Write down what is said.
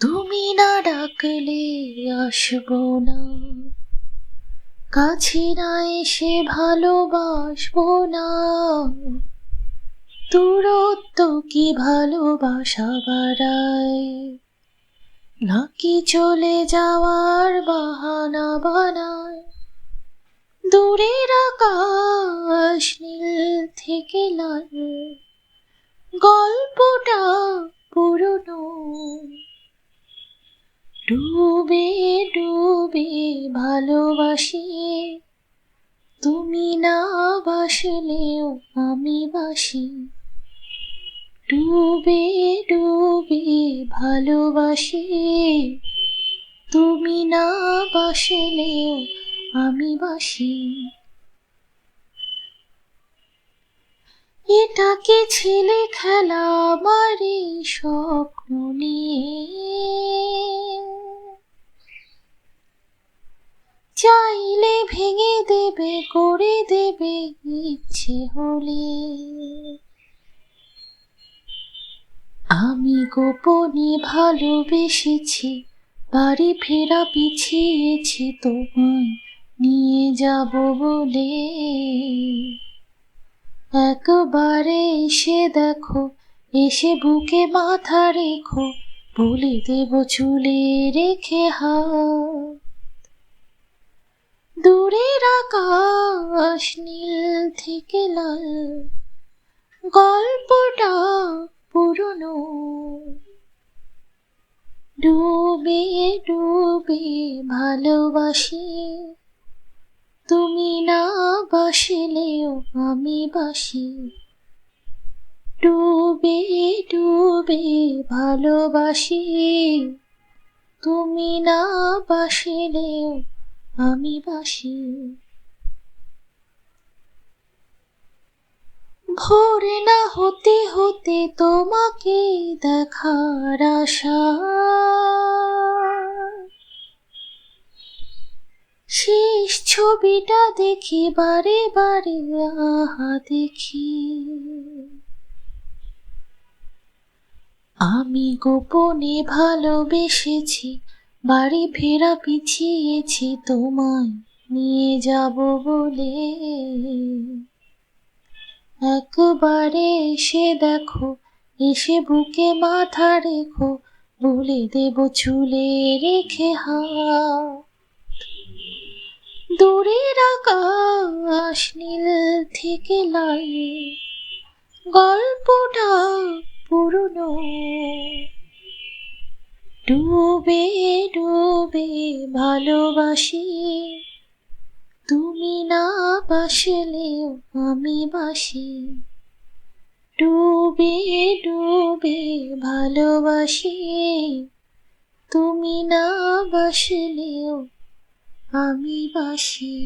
তুমি না ডাকলে আসবো না, কাছে না এসে ভালোবাসবো না। দূরত্ব কি ভালোবাসা বাড়ায়, নাকি চলে যাওয়ার বাহানা বানায়? দূরের আকাশ নীল থেকে লাল, গল্পটা পুরনো। ডুবে ডুবে ভালোবাসি, তুমি না বাসলেও আমি বাসি। ডুবে ডুবে ভালোবাসি, তুমি না বাসলেও আমি বাসি। এটা কি ছেলে খেলা আমার এই স্বপ্ন নিয়ে? চাইলে ভেঙে দেবে, করে দেবে ইচ্ছে হলে। আমি গোপনে ভালোবেসেছি, বাড়ি ফেরা পিছিয়েছি তোমায় নিয়ে যাব বলে। একবারে এসে দেখো, এসে বুকে মাথা রেখো, বলে দেব চুলে রেখে হাত। দূরের আকাশ নীল থেকে লাল, গল্পটা পুরনো। ডুবে ডুবে ভালোবাসি, তুমি না বাসলেও আমি বাসি। ডুবে ডুবে ভালোবাসি, তুমি না বাসলেও আমি বাসি। ভোর না হতে হতে তোমাকে দেখার আশা, শেষ ছবিটা দেখি বারে বারে আহা দেখি। আমি গোপনে ভালোবেসেছি, বাড়ি ফেরা পিছিয়েছি তোমায় নিয়ে যাব বলে। একবারে এসে দেখো, এসে বুকে মাথা রেখো, বলে দেব চুলে রেখে হাত। দূরের আকাশ নীল থেকে লাল, গল্পটা পুরনো। ডুবে ডুবে ভালোবাসি, তুমি না বাসলেও আমি বাসি। ডুবে ডুবে ভালোবাসি, তুমি না বাসলেও আমি বাসি।